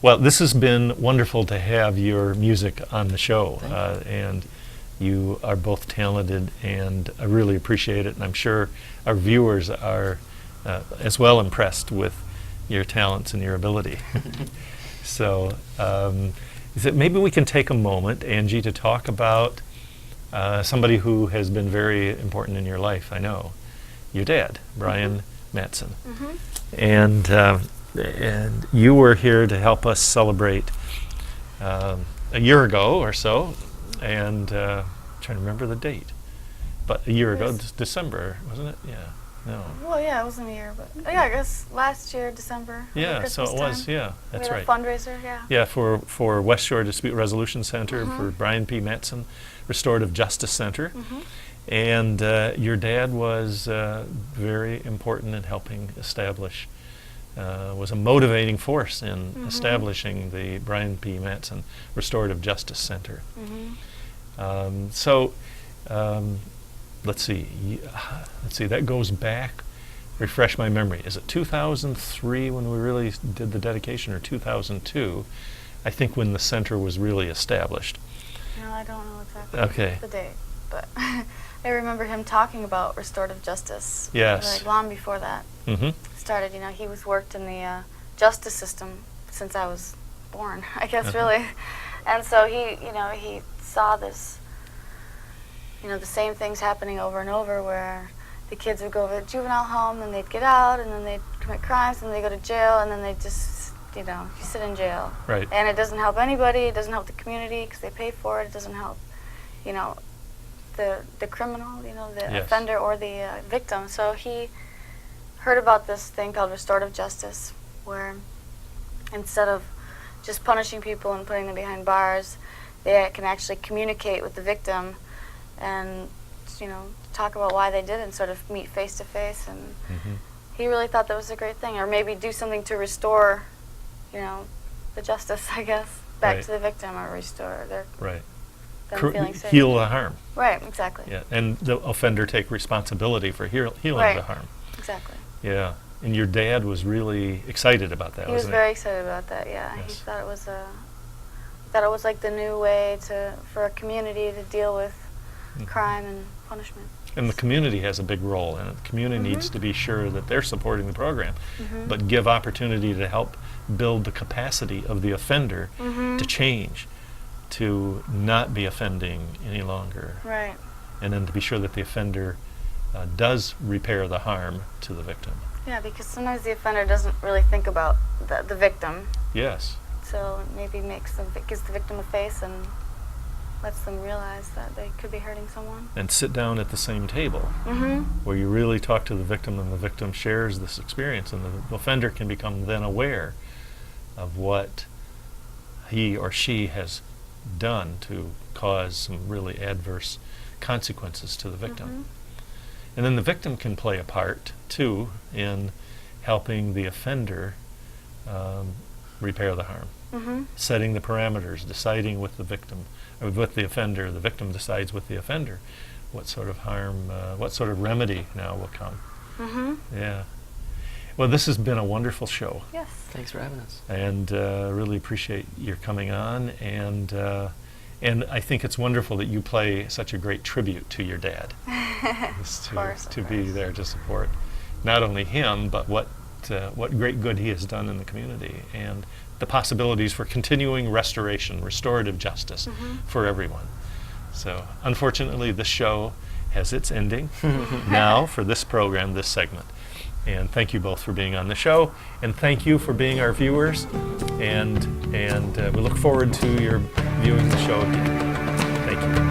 Well, this has been wonderful to have your music on the show, and you are both talented, and I really appreciate it, and I'm sure our viewers are as well impressed with your talents and your ability. So maybe we can take a moment, Angie, to talk about somebody who has been very important in your life, I know. Your dad, Brian Mattson. And you were here to help us celebrate a year ago or so, and I'm trying to remember the date. But a year ago, December, wasn't it? Yeah. No. Well, yeah, it wasn't a year, but yeah, I guess last year, December. Yeah, so it was. Yeah, that's right. We had a fundraiser. Yeah. Yeah, for West Shore Dispute Resolution Center, for Brian P. Mattson Restorative Justice Center, and your dad was very important in helping establish. Was a motivating force in establishing the Brian P. Mattson Restorative Justice Center. Let's see. That goes back. Refresh my memory. Is it 2003 when we really did the dedication, or 2002? I think when the center was really established. No, I don't know exactly the date, but I remember him talking about restorative justice. Yes. Like long before that started. You know, he was worked in the justice system since I was born, I guess, really. And so he saw this. The same things happening over and over, where the kids would go to the juvenile home, and they'd get out, and then they'd commit crimes, and they go to jail, and then they just, you sit in jail. Right. And it doesn't help anybody. It doesn't help the community because they pay for it. It doesn't help, the criminal, the offender or the victim. So he heard about this thing called restorative justice, where instead of just punishing people and putting them behind bars, they can actually communicate with the victim and talk about why they did it and sort of meet face to face. And he really thought that was a great thing, or maybe do something to restore the justice, I guess, back to the victim, or restore their them feeling safe. Heal the harm. Right, exactly. Yeah, and the offender take responsibility for healing the harm. Exactly. Yeah, and your dad was really excited about that, wasn't he? He was very excited about that, yeah. Yes. He thought it was like the new way for a community to deal with crime and punishment. And the community has a big role in it. The community needs to be sure that they're supporting the program, but give opportunity to help build the capacity of the offender to change, to not be offending any longer. Right. And then to be sure that the offender does repair the harm to the victim. Yeah, because sometimes the offender doesn't really think about the victim. Yes. So maybe gives the victim a face and lets them realize that they could be hurting someone. And sit down at the same table, where you really talk to the victim, and the victim shares this experience, and the offender can become then aware of what he or she has done to cause some really adverse consequences to the victim. And then the victim can play a part, too, in helping the offender repair the harm. Setting the parameters, deciding with the victim, or with the offender. The victim decides with the offender what sort of harm, what sort of remedy now will come. Yeah. Well, this has been a wonderful show. Yes. Thanks for having us. And really appreciate your coming on. And I think it's wonderful that you play such a great tribute to your dad. Of course. To be there to support not only him, but what great good he has done in the community, and the possibilities for continuing restoration, restorative justice for everyone. So unfortunately, this show has its ending now for this program, this segment. And thank you both for being on the show, and thank you for being our viewers, and we look forward to your viewing the show again. Thank you.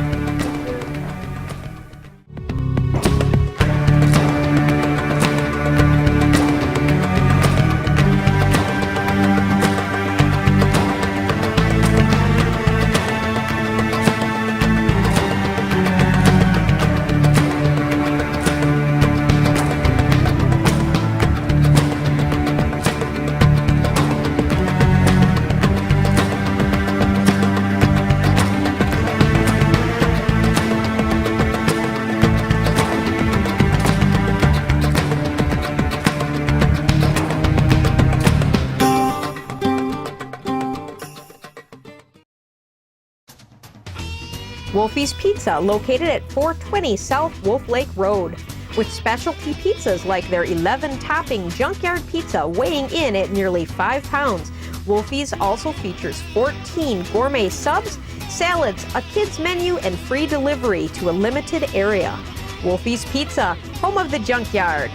Wolfie's Pizza, located at 420 South Wolf Lake Road. With specialty pizzas like their 11-topping Junkyard Pizza weighing in at nearly 5 pounds. Wolfie's also features 14 gourmet subs, salads, a kids menu, and free delivery to a limited area. Wolfie's Pizza, home of the Junkyard.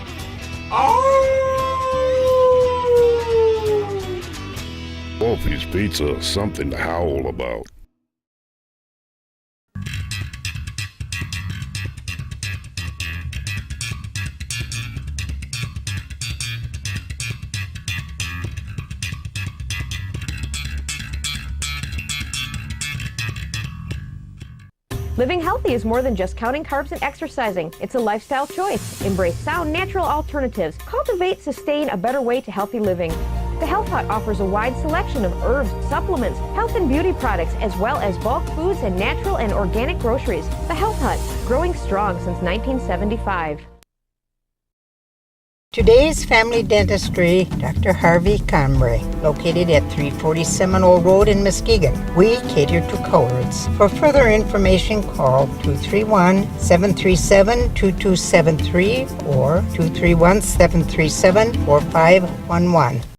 Wolfie's Pizza, something to howl about. Living healthy is more than just counting carbs and exercising. It's a lifestyle choice. Embrace sound, natural alternatives. Cultivate, sustain a better way to healthy living. The Health Hut offers a wide selection of herbs, supplements, health and beauty products, as well as bulk foods and natural and organic groceries. The Health Hut, growing strong since 1975. Today's Family Dentistry, Dr. Harvey Conbray, located at 340 Seminole Road in Muskegon. We cater to coloreds. For further information, call 231-737-2273 or 231-737-4511.